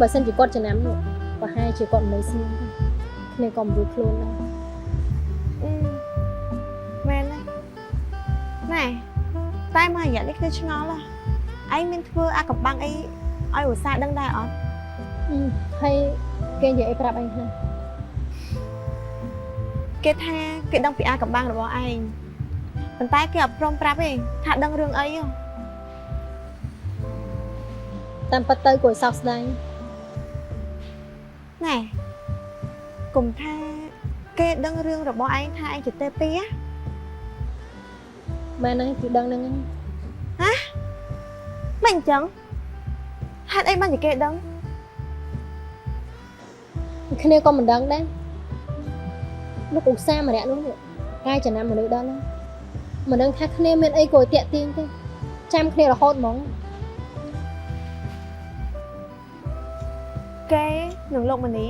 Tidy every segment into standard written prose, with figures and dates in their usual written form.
បើសិនជាគាត់ចំណាំនោះប្រហែលជាគាត់មិនស្ងៀមគ្នាក៏មិនរួចខ្លួនដែរមែនទេណែតែមករយៈនេះគឺឆ្ងល់ហ៎ឯងមានធ្វើអាកំបាំងអីឲ្យឧស្សាហ៍ដឹងដែរអត់ហើយគេនិយាយអីប្រាប់ឯងខ្លះគេថាគេដឹងពីអាកំបាំងរបស់ឯងប៉ុន្តែគេអត់ព្រមប្រាប់ទេថាដឹងរឿងអីតាមពិតទៅគួរសោកស្ដាយណែកុំថាគេដឹងរឿងរបស់ឯងថាឯងជាទេពីមែនហើយគឺដឹងហ្នឹងហ៎មិនអញ្ចឹងហេតុអីបានជាគេដឹងគ្នាក៏មិនដឹងដែរលោកឧស្សាហ៍ម្នាក់នោះកាយចំណាំមនុស្សដល់ហ្នឹងមិនដឹងថាគ្នាមានអីគួរតាក់ទាញទេចាំគ្នារហូតហ្មងគេនឹងលោកមនី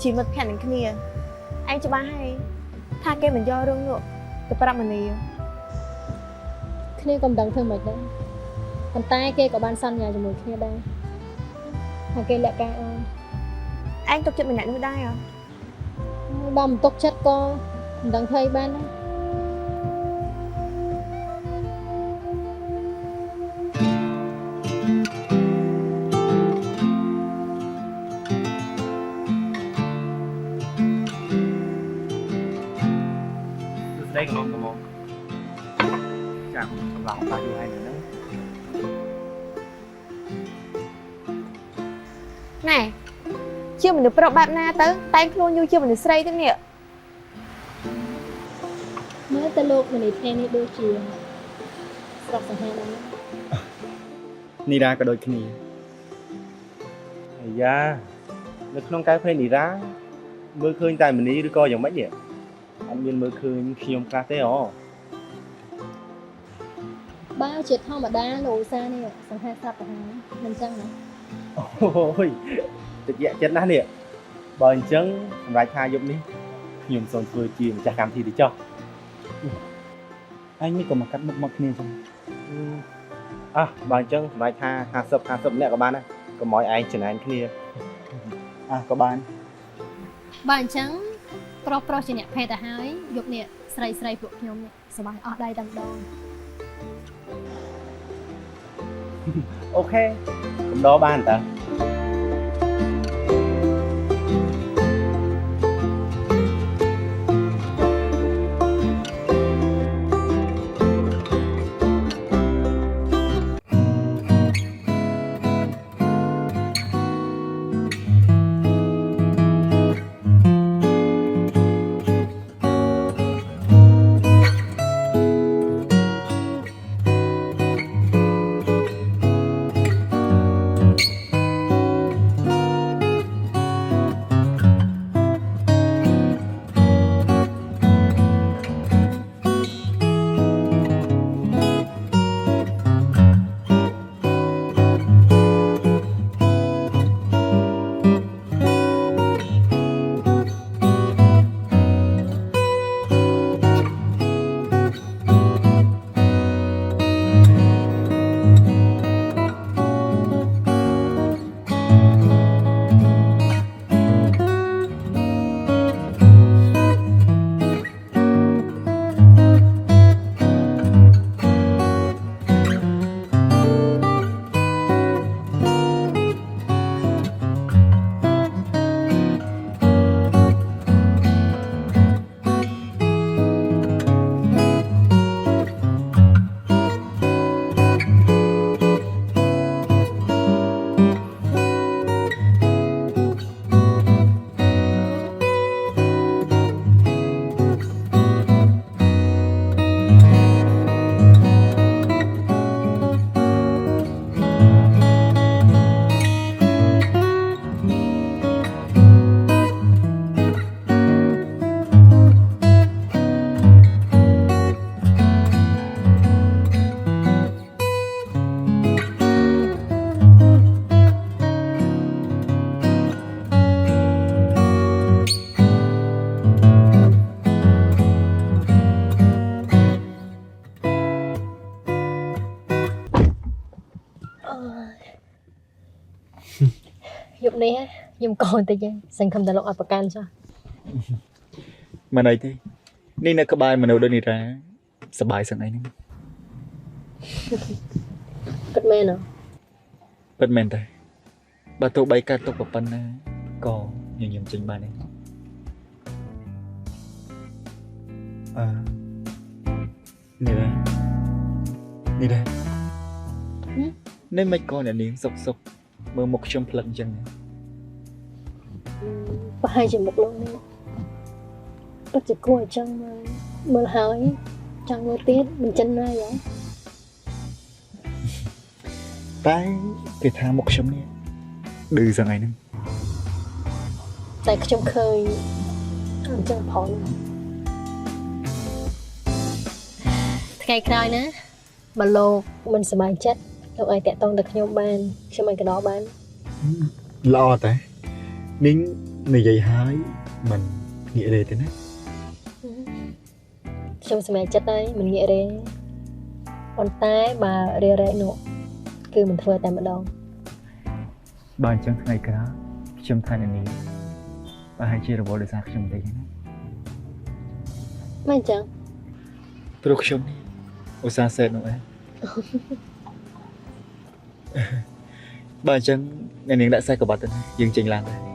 ជាមិត្តភក្តិនឹងគ្នាឯងច្បាស់ហើយថាគេមិនយករឿងនោះទៅប្រាប់មនីគ្នាក៏មិនដឹងធ្វើម៉េចដែរប៉ុន្តែគេក៏បានសន្យាជាមួយគ្នាដែរថាគេលាក់ការឯងទុកចិត្តម្នាក់នោះដែរបើមិនទុកចិត្តក៏មិនដឹងធ្វើអីបានដែរđây còn ngon không chẳng lòng bao nhiêu hay nữa này chưa mình được pro bạn na tới tay luôn như chưa mình được xây thế nhỉ mới tới lúc mình đi đi đôi chiều sọc sạch hay lắm nì ra cả đôi khi da nó không cái phê nì ra mưa khơi tay mình đi đưa coi giống mấy vậy anhមានមើលឃើញខ្ញុំខ្លះទេអូបើជាធម្មតាលោកឧស្សាហ៍នេះសង្ហេសត្វប្រហែលមិនចឹងណាអូយតិចចិត្តណាស់នេះបើអញ្ចឹងសម្រាប់ថាយប់នេះខ្ញុំសូមធ្វើជាម្ចាស់កម្មវិធីទៅចុះអញនេះក៏មកកាត់មុខមកគ្នាចឹងអះបើអញ្ចឹងសម្រាប់ថា50ម្នាក់ក៏បានដែរកុំឲ្យឯងចំណាយគ្នាអះក៏បានបើអញ្ចឹងប្រុសជាអ្នកភេទទៅហើយយប់នេះស្រីពួកខ្ញុំនេះសប្បាយអស់ដៃតែម្ដងអូខេកំដរបានតើ dục này á dùng còn tới chứ sinh không thể lộng ập can sao mà này thìนี่นะกบายมันเอาเดินนี่แร้สบายสังไงนึง cất men à เปิดแมนแต่บาตัวใบการตกปปันนะก็ยังยังจริงบ้านเองนี่ได้นี่ได้นี่ไม่ก่อนเนี่ยนิ่งสกเมื่อหมกชมพลันจังเนี่ย có hai chỉ một luôn đi nó chỉ cua trong mưa hỏi trong mưa tiết mình chân ra vậy តែគេថាមុខខ្ញុំនេះឌឺសងៃហ្នឹង tại trong khơi ăn trong phòn ngày khai nè mà lô mình sẽ bài chất đâu ai tẹt tông được nhau ban cho mình cái đó ban ល្អតែនាងនិយាយហើយមិនងាកទេទេណា trong sẽ bài chất đây mình nghĩ đến con tay bà rê rê nụ cứ mình thua tại một đòn បើអញ្ចឹងថ្ងៃក្រោយខ្ញុំថានាងបើឲ្យជារវល់ដោយសារខ្ញុំទេណា mà chẳng ព្រោះខ្ញុំនេះឧស្សាហ៍សេតនោះឯងបើអញ្ចឹងនាងដាក់ខ្សែក្បាត់ទៅណាយើងចេញឡើងដែរ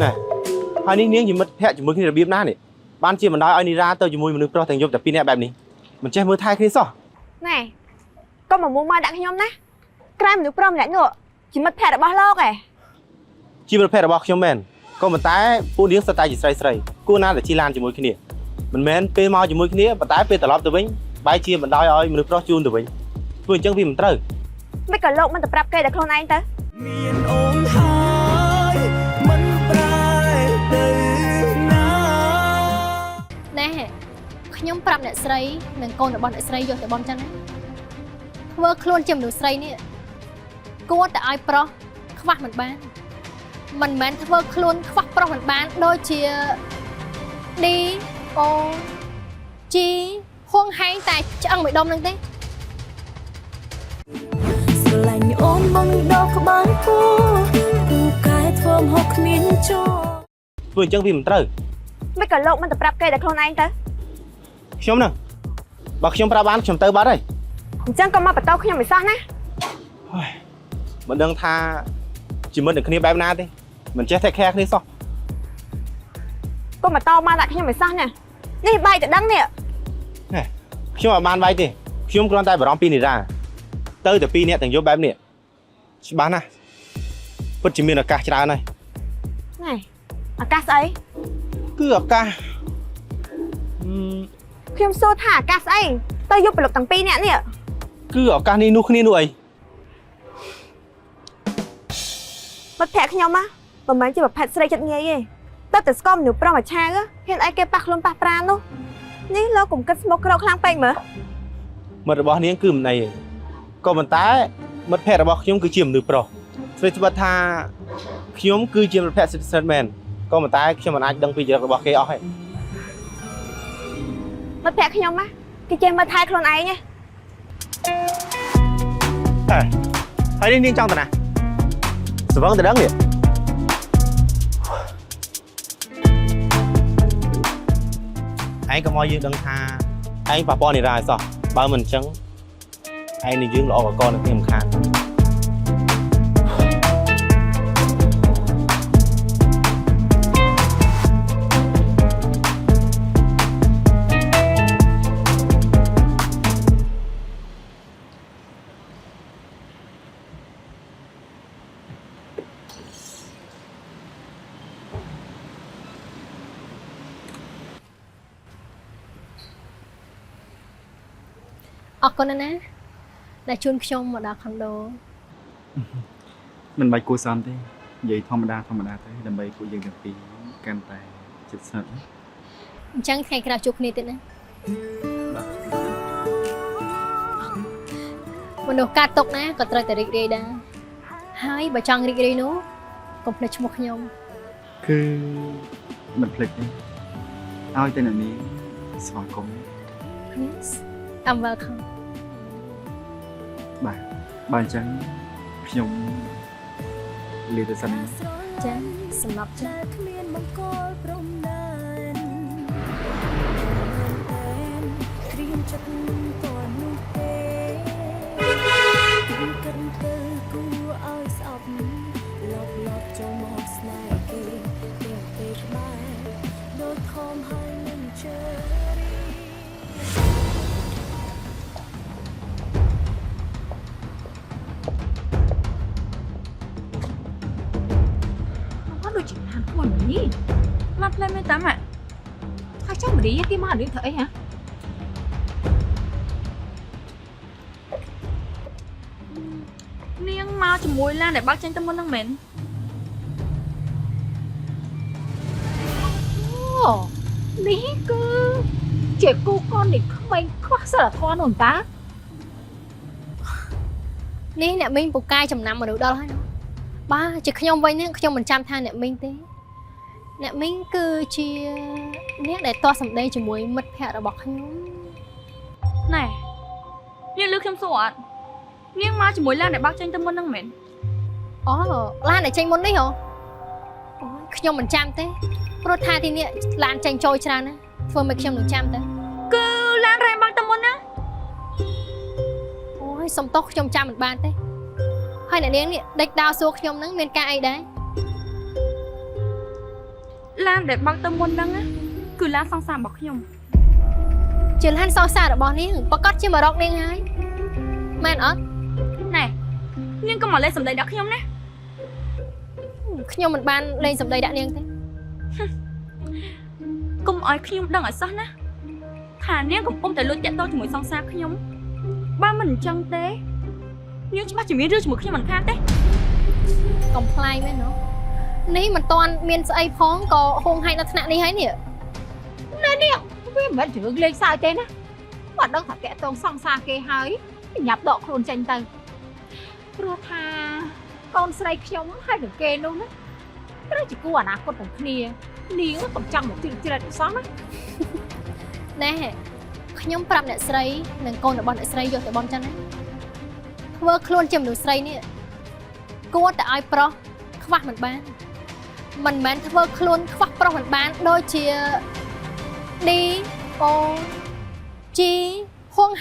nè hai niếng niếng gì mất hẹn chỉ mới khi là biếm ná này ban chia mình nói ai đi ra tôi chỉ mùi mình được pro thành dục tập pin nè bẹp này mình chơi mưa thai khi sao ណែកុំមកមុំមកដាក់ខ្ញុំណាក្រែមនុស្សប្រុសម្នាក់នោះជាមិត្តភក្តិរបស់លោកឯង chỉ một phe là bọc trong men còn một tái phụ niếng style chỉ sấy sấy cô na là chi lan chỉ mùi khi này mình men pe mau chỉ mùi khi này và tái pe tờ lóp từ bánh bay chia mình nói ai mình được pro chun từ bánh vừa chân vì mình trời មិនក៏លោកមិនទៅប្រាប់គេដល់ខ្លួនឯងទៅ មានអូនហើយមិនប្រែទៅណា nèខ្ញុំប្រាប់អ្នកស្រីនិងកូនរបស់អ្នកស្រីយកទៅបន់ចឹងណាធ្វើខ្លួនជាមនុស្សស្រីនេះគួរតែឲ្យប្រុសខ្វះមិនបានមិនមែនធ្វើខ្លួនខ្វះប្រុសមិនបានដូចជា D O G ហួងហែងតែឆ្អឹងមួយដុំហ្នឹងទេ ស្រឡាញ់អូនបងដល់ក្បាលគូពូកែធ្វើមហូបគ្មានចោ vừa chân vì mình trời មិនក៏លោកមិនទៅប្រាប់គេដល់ខ្លួនឯងទៅ ខ្ញុំហ្នឹងបើខ្ញុំប្រាប់បានខ្ញុំទៅបាត់ហើយ អញ្ចឹងក៏មកបន្តខ្ញុំមិនសោះណា មិនដឹងថាជាមិត្តនឹងគ្នាបែបណាទេមិនចេះតែខែគ្នាសោះ កុំបន្តមកដាក់ខ្ញុំមិនសោះណានេះបាយទៅដឹងនេះ ខ្ញុំអត់បានវាយទេខ្ញុំគ្រាន់តែបារម្ភពីនីរ៉ាទៅតែពីរនាក់ទាំងយកបែបនេះច្បាស់ណាស់ពិតជាមានឱកាសច្រើនហើយ ណែឱកាសស្អី គឺឱកាស ខ្ញុំសួរថាឱកាសស្អីទៅយកប្លុកទាំងពីរនាក់នេះ គឺឱកាសនេះនោះគ្នានោះអី មិត្តភក្តិខ្ញុំណាមិនមែនជាប្រភេទស្រីចិត្តងាយទេតែស្គមមនុស្សប្រុសមួយឆាវហ៊ានអីគេប៉ះខ្លួនប៉ះប្រានោះនេះលោកកុំគិតស្មុគក្រោកខ្លាំងពេកមើល មិត្តរបស់នាងគឺមិនអីទេក៏ប៉ុន្តែមិត្តភក្តិរបស់ខ្ញុំគឺជាមនុស្សប្រុសស្វេត្បិតថាខ្ញុំគឺជាមិត្តភក្តិសិទ្ធិមែនក៏ប៉ុន្តែខ្ញុំមិនអាចដឹងពីចរិតរបស់គេអស់ទេ មិត្តភក្តិខ្ញុំណាគេចេះមើលថែខ្លួនឯងទេ ហើយនេះនាងចង់ទៅណាស្វឹងទៅដឹងនេះ ឯងក៏មកយើងដឹងថាឯងប៉ះពាល់នីរ៉ាឲ្យសោះបើមិនអញ្ចឹងឯងនឹងយើងល្អកកនឹងខ្ញុំខាន អរគុណណាស់ដែលជូនខ្ញុំមកដល់ខុនដូ មិនបាច់គួរសមទេនិយាយធម្មតាទៅដើម្បីពួកយើងទាំងពីរកាន់តែជិតស្និទ្ធ អ ចឹងថ្ងៃក្រោយជួបគ្នាទៀតណាមនុស្សកាត់ຕົកណាក៏ត្រូវតែរីករាយដែរហើយបើចង់រីករាយនោះកុំភ្លេចឈ្មោះខ្ញុំ គឺមិនភ្លេចទេឲ្យតែអ្នកនាងស្វាគមន៍ Yes I'm welcome បាទបើអញ្ចឹងខ្ញុំលាទៅសិន ចាសម្រាប់ចា គ្មានបង្គោលព្រំដែនត្រៀមចិត្តតើនោះទេគិតទៅគួរឲ្យស្អប់លប់ចូលមកស្នេហ៍គេទេក្បែរដូចខំហើយនឹងជើរី nó đôi chỉ hàng không mà nhỉ lắp lên mấy tấm ạ sao chắc mà đi cái mà đi thở hả niêng mau cho mùi lan để bác tranh tâm môn năng mến ồ ní cơ trẻ cô con thì không anh khoác sao là thoa nổn tá នេះអ្នកមីងពូកែចំណាំមនុស្សដល់ហើយណាបាទជាខ្ញុំវិញនេះខ្ញុំមិនចាំថាអ្នកមីងទេអ្នកមីងគឺជាអ្នកដែលតោះសម្ដីជាមួយមិត្តភ័ក្តិរបស់ខ្ញុំ này niêng lưu khiêm sổ ạ niêng mau cho mùi lan để bác tranh tâm môn năng mến អូឡានដែលចេញមុននេះហ៎អូយខ្ញុំមិនចាំទេព្រោះថាទីនេះឡានចេញចូលច្រើនណាធ្វើឲ្យខ្ញុំនឹងចាំទៅ cứ lan ra bác tâm môn năng អូយសុំទោសខ្ញុំចាំមិនបានទេហើយអ្នកនាងនេះដេកដោសួរខ្ញុំហ្នឹងមានការអីដែរ lan để bác tâm môn năng á cứ lan sang sàn bọc nhung ជាឡានសង្សាររបស់នាងប្រកាសជាមករកនាងហើយមែនអត់ này niêng có mà lên sầm đầy đắc nhung nè ខ្ញុំមិនបានលេងសម្ដីដាក់នាងទេ cùng ở nhung đang ở sát nè thà niêng cũng ôm tại lối chạy to cho mỗi sang xa nhung ba mình chân tế nhưng bác chỉ biết đưa cho một khi mình khát đấy កុំខ្លាយមែនណូនេះមិនតាន់មានស្អីផងក៏ហួងហែងដល់ថ្នាក់នេះហើយនេះ វាមិនរឿងលេងសើចទេណាបាត់ដឹងថាតាក់តងសង្សារគេហើយញ៉ាប់ដកខ្លួនចេញទៅព្រោះថាកូនស្រីខ្ញុំហើយនឹងគេនោះណាត្រូវជាគូអនាគតទាំងគ្នានាងកុំចង់មកជ្រៀតជ្រែកសោះណា ណែខ្ញុំប្រាប់អ្នកស្រីនិងកូនរបស់អ្នកស្រីយកទៅបន់ចឹងណាធ្វើខ្លួនជាមនុស្សស្រីនេះគួរតែឲ្យប្រុសខ្វះមិនបានមិនមែនធ្វើខ្លួនខ្វះប្រុសមិនបានដូចជា D O G ហួង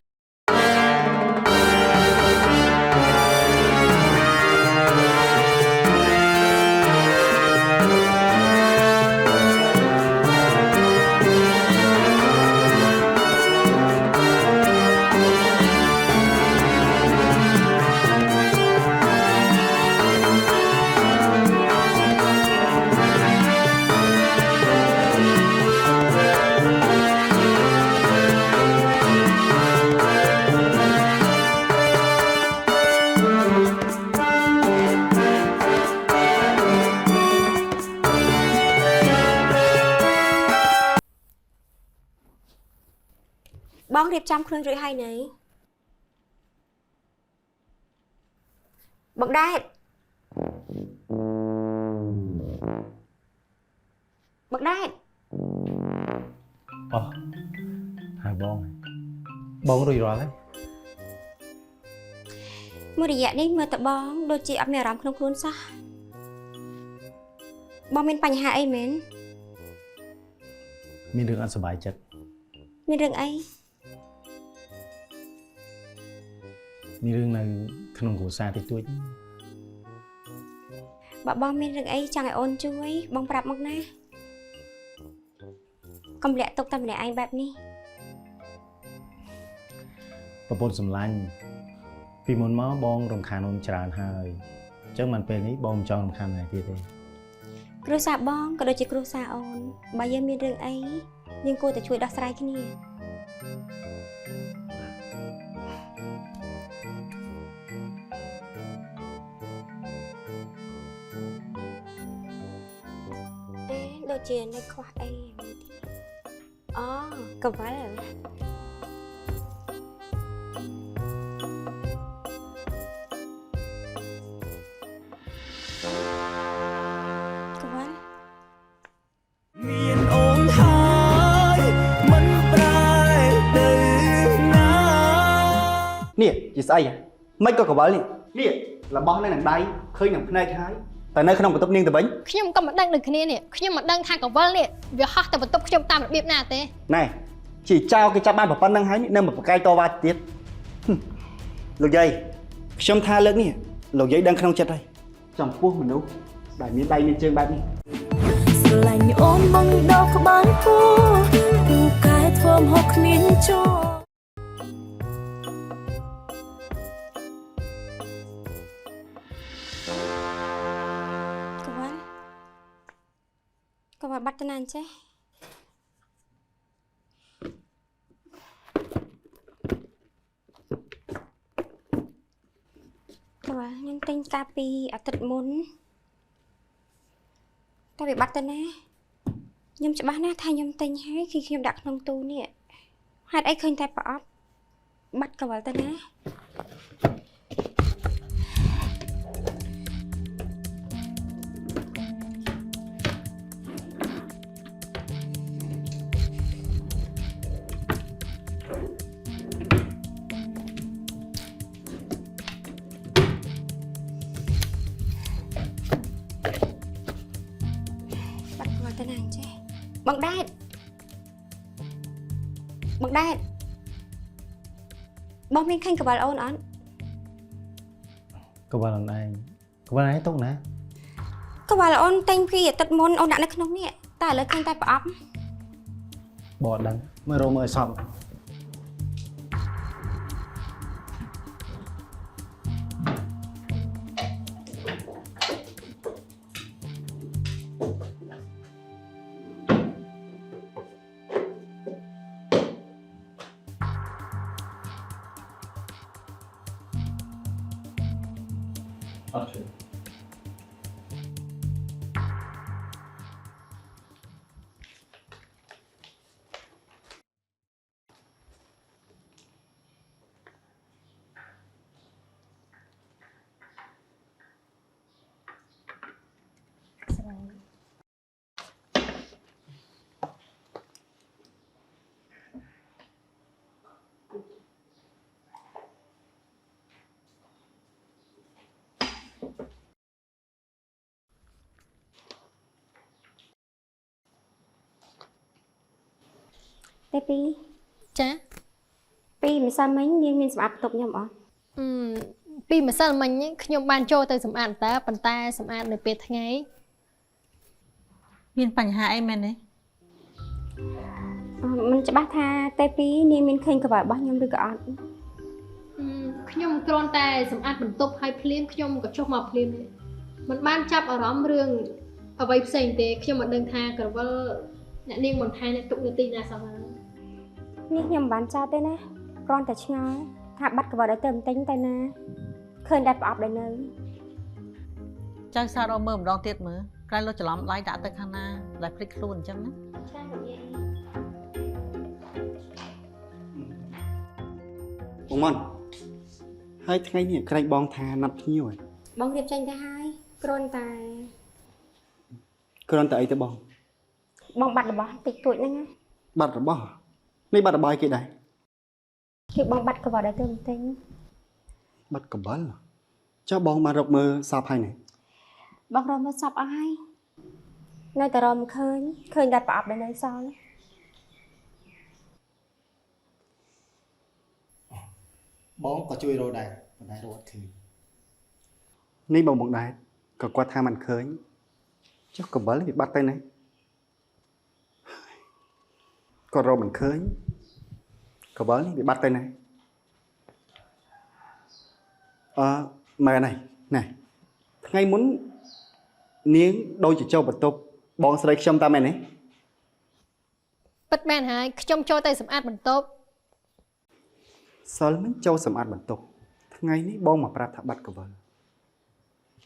បងរៀបចំខ្លួនរួចហើយណៃបងដែរបងដែរ អូហើយបងរួចរាល់ហើយ មួយរយៈនេះមើលតបងដូចជាអត់មានអារម្មណ៍ក្នុងខ្លួនសោះបងមានបញ្ហាអីមែន មានរឿងអត់សុបាយចិត្ត មានរឿងអី មានរឿងនៅក្នុងគ្រួសារតិចតួច បើបងមានរឿងអីចង់ឲ្យអូនជួយបងប្រាប់មកណាកុំលាក់ទុកតែម្នាក់ឯងបែបនេះ ប្រពន្ធសម្លាញ់ពីមុនមកបងរំខានអូនច្រើនហើយអញ្ចឹងមិនពេលនេះបងមិនចង់រំខានអ្នកទៀតទេ គ្រួសារបងក៏ដូចជាគ្រួសារអូនបើយើងមានរឿងអីយើងគួរតែជួយដោះស្រាយគ្នាដូចជានៅខ្វះអីមួយទៀត អូកវលកវល មានអូនហើយមិនប្រែទៅណា នេះជាស្អីហ៎មិនក៏កវលនេះរបស់នៅនឹងដៃឃើញនឹងភ្នែកហើយតែនៅក្នុងបន្ទប់នាងទៅវិញ ខ្ញុំក៏មិនដឹងដូចគ្នានេះខ្ញុំមិនដឹងថាកវលនេះវាហោះទៅបន្ទប់ខ្ញុំតាមរបៀបណាទេ ណែជីចៅគេចាប់បានប៉ុណ្្នឹងហើយនៅមកប្រកែកតវ៉ាទៀតលោកយាយខ្ញុំថាលើកនេះលោកយាយដឹងក្នុងចិត្តហើយចំពោះមនុស្សដែលមានដៃមានជើងបែបនេះ ស្រឡាញ់អូនបងដល់ក្បាលគូពូកែធ្វើមហូបគ្មានចូល កវលបាត់ទៅណាអញ្ចេះកវលខ្ញុំទិញកាលពីអាទិត្យមុនតែវាបាត់ទៅណាខ្ញុំច្បាស់ណាស់ថាខ្ញុំទិញហើយគឺខ្ញុំដាក់ក្នុងទូនេះហេតុអីឃើញតែប្រអប់បាត់កវលទៅណា បាត់កវលទៅណាអញ្ចេះបងដែតបងមានឃើញកវលអូនអត់ កវលអូនឯងកវលឯងຕົកណា កវលអូនទិញពីអាទិត្យមុនអូនដាក់នៅក្នុងនេះតែឥឡូវឃើញតែប្រអប់ បអត់ដឹងមើលរមើលឲ្យសព អត់ទេ តែពី ចា ពីម្សិលមិញនាងមានសម្អាតបន្ទប់ខ្ញុំអត់ ពីម្សិលមិញខ្ញុំបានចូលទៅសម្អាតតាប៉ុន្តែសម្អាតនៅពេលថ្ងៃ មានបញ្ហាអីមែនទេ មិនច្បាស់ថាតែពីនាងមានឃើញកវលរបស់ខ្ញុំឬក៏អត់ ខ្ញុំគ្រាន់តែសម្អាតបន្ទប់ឲ្យភ្លាមខ្ញុំក៏ចុះមកភ្លាមនេះមិនបានចាប់អារម្មណ៍រឿងអ្វីផ្សេងទេខ្ញុំមិនដឹងថាកវលអ្នកនាងមិនថែអ្នកទុកនៅទីណាសោះឡើយ នេះខ្ញុំមិនបានចោលទេណាគ្រាន់តែឆ្ងល់ថាបាត់កវលឲ្យទៅមិនទិញតែណាឃើញតែប្រអប់ដែលនៅ ចៅសាររមើលម្ដងទៀតមើលក្រែងលុះច្រឡំដៃដាក់ទៅខាងណាដែលភ្លេចខ្លួនអញ្ចឹងណា ចាលោកយាយ បងមន់ហើយថ្ងៃនេះក្រែងបងថាណាត់ភ្ញៀវហើយ បងរៀបចេញទៅហើយគ្រាន់តែ គ្រាន់តែអីទៅបង បងបាត់របស់តិចតួចហ្នឹងណា បាត់របស់នេះបាត់របស់គេដែរ គឺបងបាត់កវលឲ្យទៅមិនទិញ បាត់កបលចុះបងបានរកមើលសពហើយនេះ បងរកមើលសពអស់ហើយនៅតែរកមិនឃើញតែប្រអប់ដែលនៅសល់ បងក៏ជួយរកដែរប៉ុន្តែរកអត់ឃើញនេះបងដែរក៏គាត់ថាមិនឃើញចុះកបលវាបាត់ទៅណាគាត់រកមិនឃើញកបលនេះវាបាត់ទៅណាមែនហើយណែថ្ងៃមុននាងដូចជាចូលបន្ទប់បងស្រីខ្ញុំតាមមែនទេ ពិតមែនហើយខ្ញុំចូលទៅសម្អាតបន្ទប់ សិលមិនចូលសម្អាតបន្ទប់ថ្ងៃនេះបងមកប្រាប់ថាបាត់កវល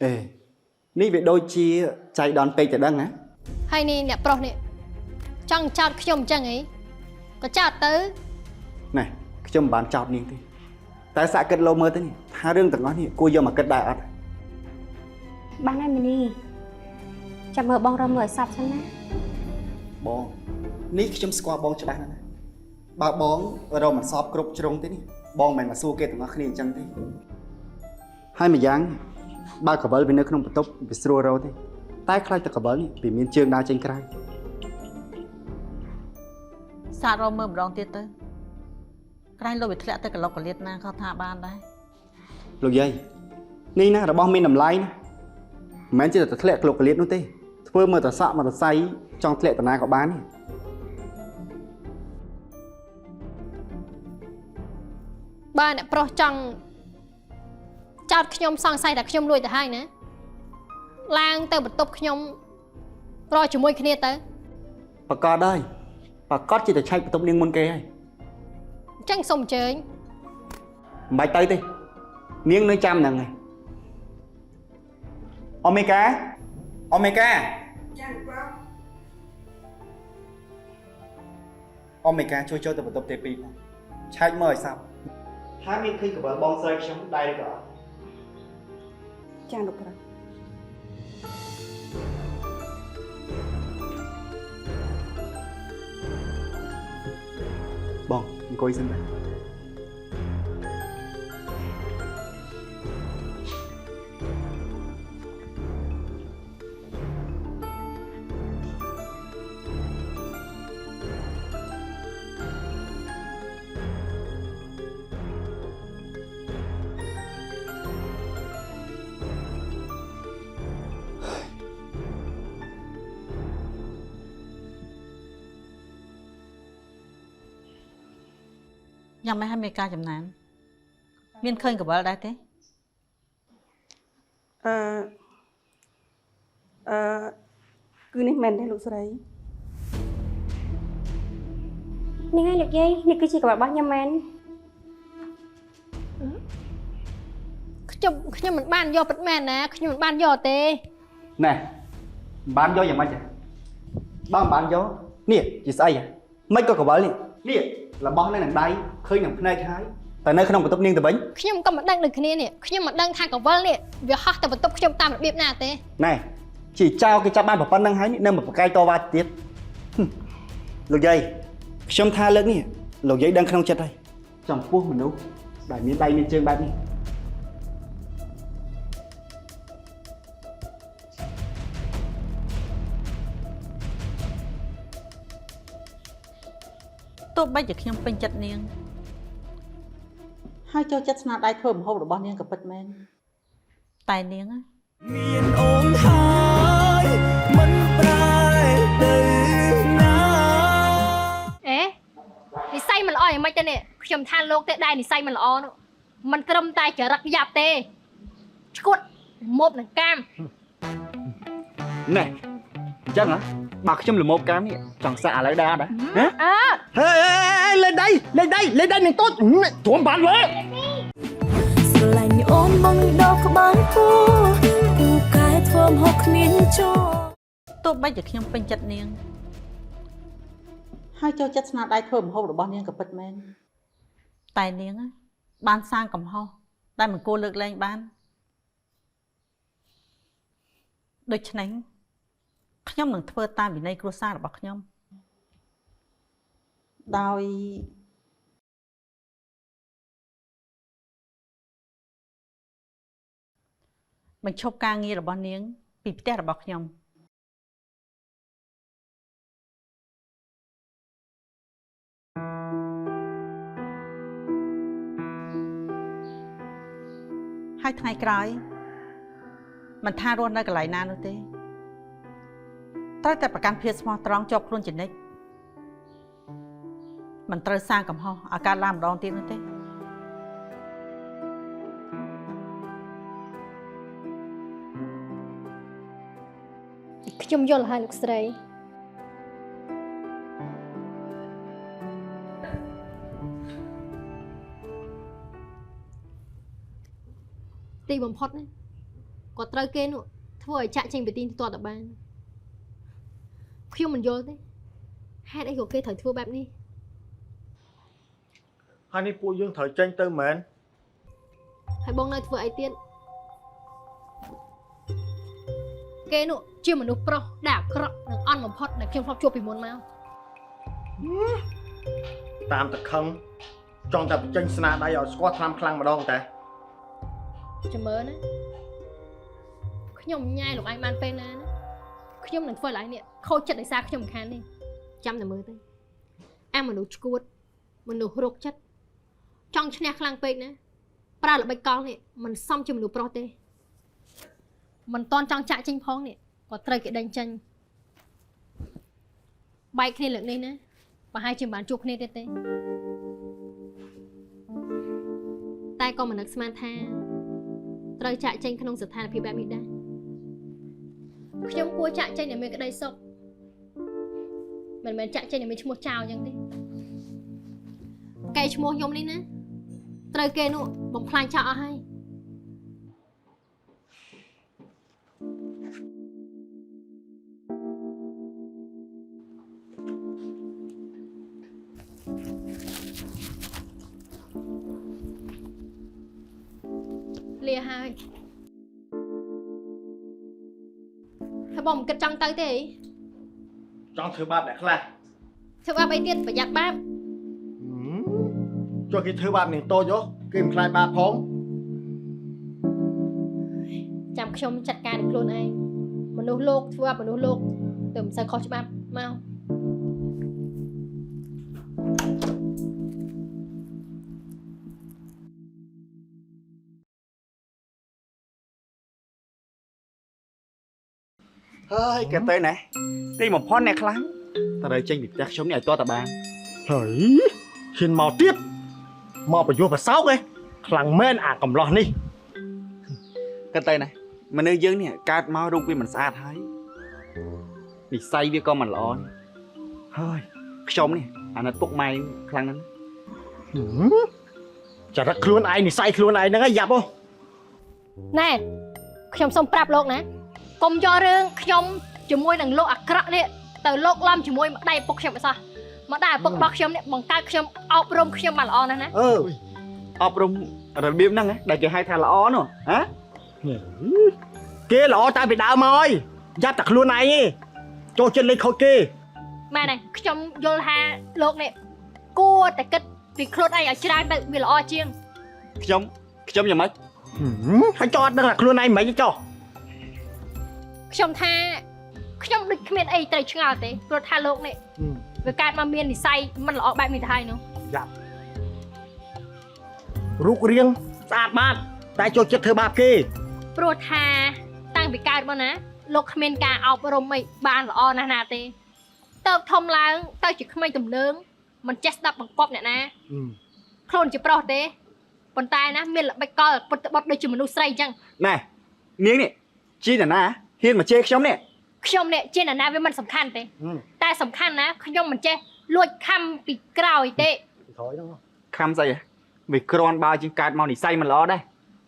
អេនេះវាដូចជាចៃដន្យពេកទៅដឹងណា ហើយនេះអ្នកប្រុសនេះចង់ចោទខ្ញុំអញ្ចឹងហី ក៏ចោតទៅ ណែខ្ញុំមិនបានចោទនាងទេតែសាក់គិតលោមើលទៅនេះថារឿងទាំងអស់នេះគួរយកមកគិតដែរអត់ បានហើយមីនីចាំមើលបងរំមើលឲ្យសັບសិនណា បងនេះខ្ញុំស្គាល់បងច្បាស់ណាស់ណាបើបងរកមិនសອບគ្រប់ជ្រុងទេនេះបងមិនមកសួរគេទាំងអស់គ្នាអញ្ចឹងទេហើយម្យ៉ាងបើកបិលវានៅក្នុងបន្ទប់វាស្រួលរកទេតែខ្លាចតែកបិលនេះវាមានជើងដើរចេញក្រៅ សាករមើលម្ដងទៀតទៅក្រែងលោកវាធ្លាក់ទៅកន្លុកកលៀតណាក៏ថាបានដែរ លោកយាយនេះណារបស់មានតម្លៃណាមិនមែនជាតែធ្លាក់ក្លុកកលៀតនោះទេធ្វើមើលតែសក់មកតែសៃចង់ធ្លាក់តាណាក៏បាននេះ បើអ្នកប្រុសចង់ចោតខ្ញុំសង្ស័យតែខ្ញុំលួចទៅហើយណាឡើងទៅបន្ទប់ខ្ញុំរកជាមួយគ្នាទៅ ប្រកាសហើយប្រកាសជាតែឆែកបន្ទប់នាងមុនគេហើយ អញ្ចឹងសូមអញ្ជើញ មិនបាច់ទៅទេនាងនៅចាំហ្នឹងហើយអូមេកាអូមេកាចាប្រាប់អូមេកាជួយចូលទៅបន្ទប់ទី2ផងឆែកមើលឲ្យសោះហើយមានឃើញកបិលបងស្រីខ្ញុំដែរឬក៏អត់ ចាលោកប្រាប់ បងអង្គុយសិនដែរ យ៉ាងម៉េចហើយមានការចំណានមានឃើញកបិលដែរទេ គឺនេះមែនទេលោកស្រីនេះហើយលោកយាយនេះគឺជាកបិលរបស់ខ្ញុំមែន ខ្ញុំមិនបានយកពិតមែនណាខ្ញុំមិនបានយកទេ ណែមិនបានយកយ៉ាងម៉េចទេបើមិនបានយកនេះជាស្អីហ៎មិនក៏កបិលនេះរបស់នៅនឹងដៃឃើញនឹងភ្នែកហើយតែនៅក្នុងបន្ទប់នាងទៅវិញ ខ្ញុំក៏មិនដឹងដូចគ្នានេះខ្ញុំមិនដឹងថាកវលនេះវាហោះទៅបន្ទប់ខ្ញុំតាមរបៀបណាទេ ណែជាចៅគេចាប់បានប៉ុណ្្នឹងហើយនេះនៅមកប្រកែកតវ៉ាទៀតលោកយាយខ្ញុំថាលើកនេះលោកយាយដឹងក្នុងចិត្តហើយចំពោះមនុស្សដែលមានដៃមានជើងបែបនេះ ទោះបីជាខ្ញុំពេញចិត្តនាងហើយចូលចិត្តស្នាដៃធ្វើម្ហូបរបស់នាងក៏ពិតមែនតែនាង មានអូនហើយមិនប្រែទៅណា អេនិស័យមិនល្អយ៉ាងម៉េចទៅនេះខ្ញុំថាលោកទេដែរនិស័យមិនល្អនោះមិនត្រឹមតែចរិតយ៉ាប់ទេឈួតមុបនឹងកាម ណែអញ្ចឹងហ៎បើខ្ញុំលមោបកាមនេះចង់សាក់ឥឡូវដែរអត់ហ៎ អើ ហេលេងដៃនឹងតូចទ្រាំបានលើ ស្រឡាញ់អូនបងដល់ក្បាលពូពូកែធ្វើម្ហូបគ្មានចូល ទោះបីជាខ្ញុំពេញចិត្តនាងហើយចូលចិត្តស្នាដៃធ្វើម្ហូបរបស់នាងក៏ពិតមែនតែនាងបានសាងកំហុសដែលមិនគួរលើកលែងបានដូច្នេះខ្ញុំនឹងធ្វើតាមវិន័យគ្រួសាររបស់ខ្ញុំដោយបញ្ឈប់ការងាររបស់នាងពីផ្ទះរបស់ខ្ញុំហើយថ្ងៃក្រោយមិនថារស់នៅកន្លែងណានោះទេត្រូវតែប្រកាន់ភាពស្មោះត្រង់ជាប់ខ្លួនជានិច្ចមិនត្រូវសាងកំហុសឲ្យកើតឡើងម្ដងទៀតនោះទេ ខ្ញុំយល់ហើយលោកស្រីទីបំផុតណាគាត់ត្រូវគេនោះធ្វើឲ្យចាក់ចេញពីទីនេះទាល់តែបានខ្ញុំមិនយល់ទេហេតុអីក៏គេត្រូវធ្វើបែបនេះ ហើយនេះពួកយើងត្រូវចេញទៅមែន ហើយបងនៅធ្វើអីទៀតគេនោះជាមនុស្សប្រុសដែលអាក្រក់និងអន់បំផុតដែលខ្ញុំធ្លាប់ជួបពីមុនមក តាមតខឹងចង់តែបញ្ចេញស្នាដៃឲ្យស្គាល់ថ្នាំខ្លាំងម្ដងតែ ចាំមើលណាខ្ញុំញ៉ាយលោកឯងបានពេលណាណាខ្ញុំនឹងធ្វើឡើងនេះខូចចិត្តដោយសារខ្ញុំមិនខាននេះចាំតែមើលទៅអាមនុស្សឈួតមនុស្សរកចិត្តចង់ឈ្នះខ្លាំងពេកណាប្រើល្បិចកលនេះមិនសមជាមនុស្សប្រុសទេមិនតន់ចង់ចាក់ចេញផងនេះក៏ត្រូវគេដេញចេញបែកគ្នាលើកនេះណាប្រហែលជាមិនបានជួបគ្នាទៀតទេតែក៏មិននឹកស្មានថាត្រូវចាក់ចេញក្នុងស្ថានភាពបែបនេះដែរខ្ញុំគួរចាក់ចេញឲ្យមានក្តីសុខមិនមែនចាក់ចេញឲ្យមានឈ្មោះចោលអញ្ចឹងទេកែឈ្មោះខ្ញុំនេះណាត្រូវគេនោះបំផ្លាញចោលអស់ហើយលាហើយហើយបងមិនគិតចង់ទៅទេអី ចង់ធ្វើបាបអ្នកខ្លះ ធ្វើបាបអីទៀតប្រយ័ត្នបាប ចុះគេធ្វើបាបនេះតូចហ៎គេមិនខ្លាចបាបផង ចាំខ្ញុំចាត់ការនឹងខ្លួនឯងមនុស្សលោកធ្វើបាបមនុស្សលោកទៅមិនសូវខុសច្បាប់មក ហើយគេទៅណាទីបំផុតអ្នកខ្លាំងត្រូវចេញពីផ្ទះខ្ញុំនេះឲ្យទាល់តែបាន ហើយហ៊ានមកទៀតមកប្រយុទ្ធប្រសោកឯងខ្លាំងមែនអាកំឡោះនេះ គេទៅណាមនុស្សយើងនេះកើតមករូបវាមិនស្អាតហើយនិស័យវាក៏មិនល្អហើយខ្ញុំនេះអាណិតពុកម៉ែខ្លាំងណាស់ ចរិតខ្លួនឯងនិស័យខ្លួនឯងហ្នឹងឯងយ៉ាប់ហ៎ ណែខ្ញុំសូមប្រាប់លោកណាកុំយករឿងខ្ញុំជាមួយនឹងលោកអាក្រក់នេះទៅលោកឡំជាមួយម្ដាយឪពុកខ្ញុំអីសោះម្ដាយឪពុករបស់ខ្ញុំនេះបង្កើតខ្ញុំអប់រំខ្ញុំបានល្អណាស់ណា អប់រំរបៀបហ្នឹងដែលគេហៅថាល្អនោះហ៎ គេល្អតាំងពីដើមមកហើយយ៉ាប់តែខ្លួនឯងឯងចូលចិត្តលេខខូចគេ ម៉ែនេះខ្ញុំយល់ថាលោកនេះគួរតែគិតពីខ្លួនឯងឲ្យច្រើនទៅវាល្អជាង ខ្ញុំយ៉ាងម៉េច ហើយចោតដឹងថាខ្លួនឯងមិនចោះ ខ្ញុំថាខ្ញុំដូចគ្មានអីត្រូវឆ្ងល់ទេព្រោះថាលោកនេះវាកើតមកមាននិស័យមិនល្អបែបនេះទៅហើយនោះ យ៉ាប់រូបរាងស្អាតបាតតែចូលចិត្តធ្វើបាបគេ ព្រោះថាតាំងពីកើតមកណាលោកគ្មានការអប់រំអីបានល្អណាស់ណាទេទៅធំឡើងទៅជាក្មេងទំនើងមិនចេះស្ដាប់បង្គាប់អ្នកណាខ្លួនជាប្រុសទេប៉ុន្តែណាមានល្បិចកលពុតបត់ដូចជាមនុស្សស្រីអញ្ចឹង ណែនាងនេះជីណាណាហ៊ានមកជេរខ្ញុំនេះ ខ្ញុំនេះជាអ្នកណាវាមិនសំខាន់ទេតែសំខាន់ណាខ្ញុំមិនចេះលួចខំពីក្រោយទេ ខំស្អីវាក្រាន់បើជាងកើតមកនិស័យមិនល្អដែរ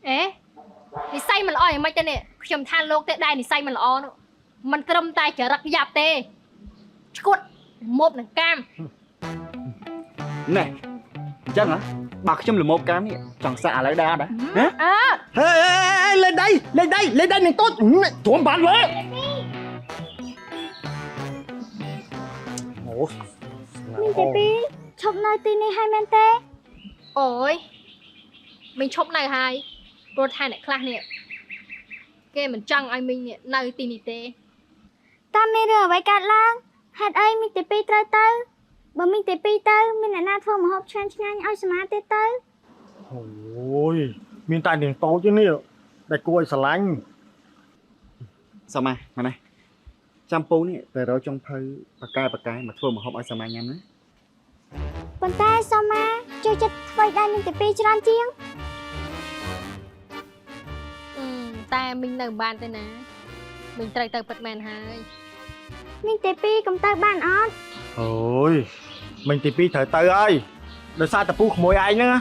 អេនិស័យមិនល្អយ៉ាងម៉េចទេនេះខ្ញុំថាលោកទេដែរនិស័យមិនល្អនោះមិនត្រឹមតែចរិតយ៉ាប់ទេឈួតមុបនឹងកាម ណែអញ្ចឹងហ៎បើខ្ញុំលមោបកាមនេះចង់សាក់ឥឡូវដែរណា អើ ហេលេងដៃនឹងតូចទ្រាំបានលើអូ មីងទីពីរឈប់នៅទីនេះហើយមែនទេ អូយមីងឈប់នៅហើយព្រោះថាអ្នកខ្លះនេះគេមិនចង់ឲ្យមីងនេះនៅទីនេះទេ តាមមានរឿងអ្វីកើតឡើងហេតុអីមីងទីពីរត្រូវទៅបើមីងទីពីរទៅមានអ្នកណាធ្វើម្ហូបឆ្ងាញ់ឲ្យសមាទេទៅ អូយមានតែនាងតូចនេះដែលគួរឲ្យស្រឡាញ់ សាម៉ាមកនេះចាំពូនេះទៅរកចុងភៅបកកែមកធ្វើម្ហូបឲ្យសាម៉ាញ៉ាំណា ប៉ុន្តែសូម៉ាចូលចិត្តធ្វើដែរមីងទីពីរច្រើនជាង តែមីងនៅមិនបានទេណាមីងត្រូវទៅពិតមែនហើយ មីងទីពីរកុំទៅបានអត់ អូយមិញទី2ត្រូវទៅហើយដោយសារតពូក្មួយឯងហ្នឹង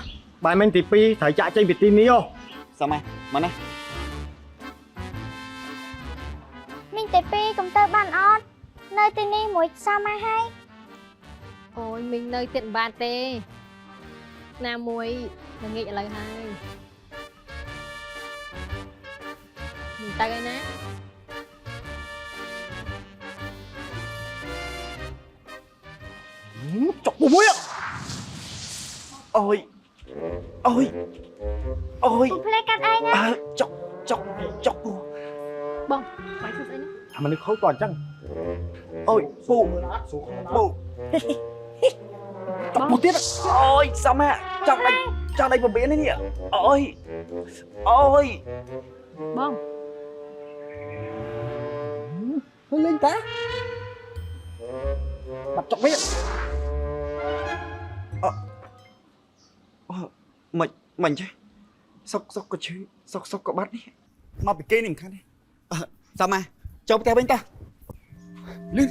បើមិញទី2ត្រូវចាក់ចេញពីទីនេះហ៎ សាម៉ាមកណា មីងទីពីរកុំទៅបានអត់នៅទីនេះមួយសូម៉ាហើយ អូយមីងនៅទៀតមិនបានទេ ណាមួយនឹងងាកឥឡូវហើយមិនទៅឯណា chọc bùa muối ạ ôi ôi ôi ផ្លេកាត់អីណា chọc chọc chọc bùa បងបាយធ្វើស្អីនេះ អាមនុស្សខូចក៏អញ្ចឹង ôi bù bù chọc bùa tiết ôi sao mẹ chọc đây bùa biển đấy nhỉ ôi ôi បង hơi lên ta mặt chọc biết mình chứ sóc có chứ sóc có bắt đi mà bị kê niệm khăn đi sao mà cho tay bên ta lên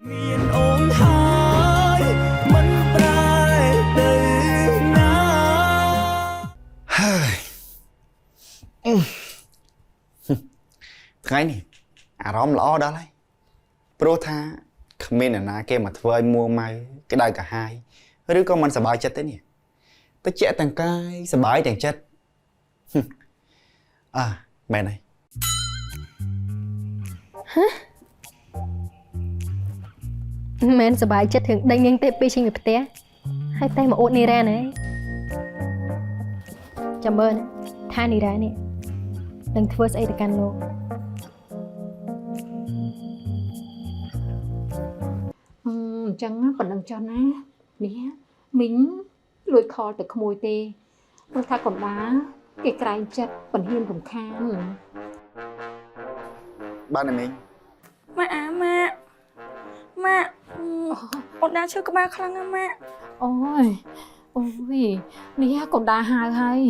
miền ôm hai mân prai đời na ថ្ងៃនេះអារម្មណ៍ល្អដល់ហើយព្រោះថាគ្មានអ្នកណាគេមកធ្វើឲ្យមួម៉ៅក្តៅកាហាយឬក៏មិនសប្បាយចិត្តទេនេះតិចទាំងកាយសប្បាយទាំងចិត្តមែនហើយ មិនសប្បាយចិត្តរឿងដេញនាងទេពេលចេញពីផ្ទះហើយតែមកអួតនីរ៉ាណាចាំមើលថានីរ៉ានេះនឹងធ្វើស្អីទៅកាន់លោក អញ្ចឹងប៉ុណ្ណឹងចុះណានេះមីងលួចខលទៅក្មួយទេព្រោះថាកុំដាគេក្រែងចិត្តបង្ហ៊ានរំខាន បានទេមីង ម៉ាក់អាម៉ាក់ម៉ាក់អូនដាឈឺក្បាលខ្លាំងណាស់ម៉ាក់ អូយនេះកុំដាហៅហើយ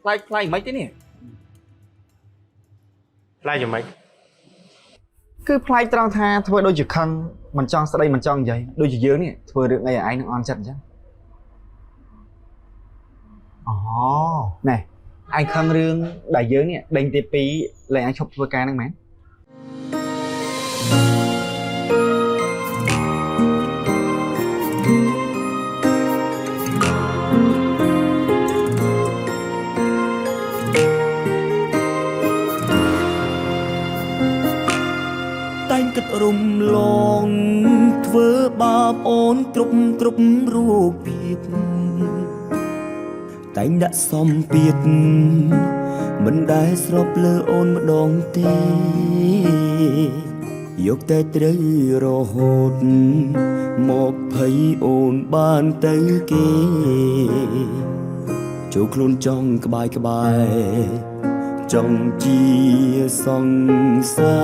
ផ្លាយមិនទេនេះ ខ្លាចយ៉ាងម៉េច គឺផ្លាយត្រង់ថាធ្វើដូចជាខឹងមិនចង់ស្ដីមិនចង់និយាយដូចជាយើងនេះធ្វើរឿងអីឲ្យឯងនឹងអន់ចិត្តអញ្ចឹងអូណែឯងខឹងរឿងដែលយើងនេះដេញទី2លែងឯងឈប់ធ្វើការហ្នឹងមែន តែងគិតរំលងធ្វើបាបអូនគ្រប់រូបភាពតែងដាក់សំពាធមិនដែលស្របលើអូនម្ដងទេយកតែត្រូវរហូតមកភ័យអូនបានទៅគេចូលខ្លួនចង់ក្បែរចង់ជាសង្សា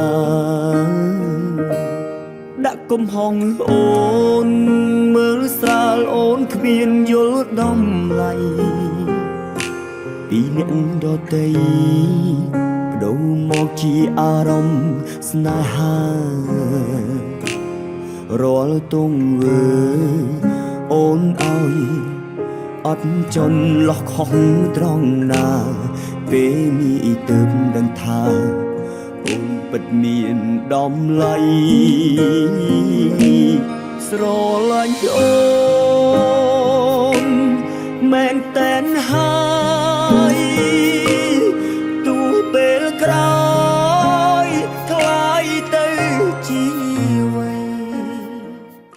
រដាក់កំហងអូនមើលស្រាលអូនគ្មានយល់តម្លៃពីអ្នកដទៃបដូរមកជាអារម្មណ៍ស្នេហារាល់ទង្វើអូនឲ្យអត់ចំលោះខុសត្រង់ណាពេលនេះទើបដឹងថាអូនពិតមានតម្លៃស្រឡាញ់អូនមែនតែនហើយ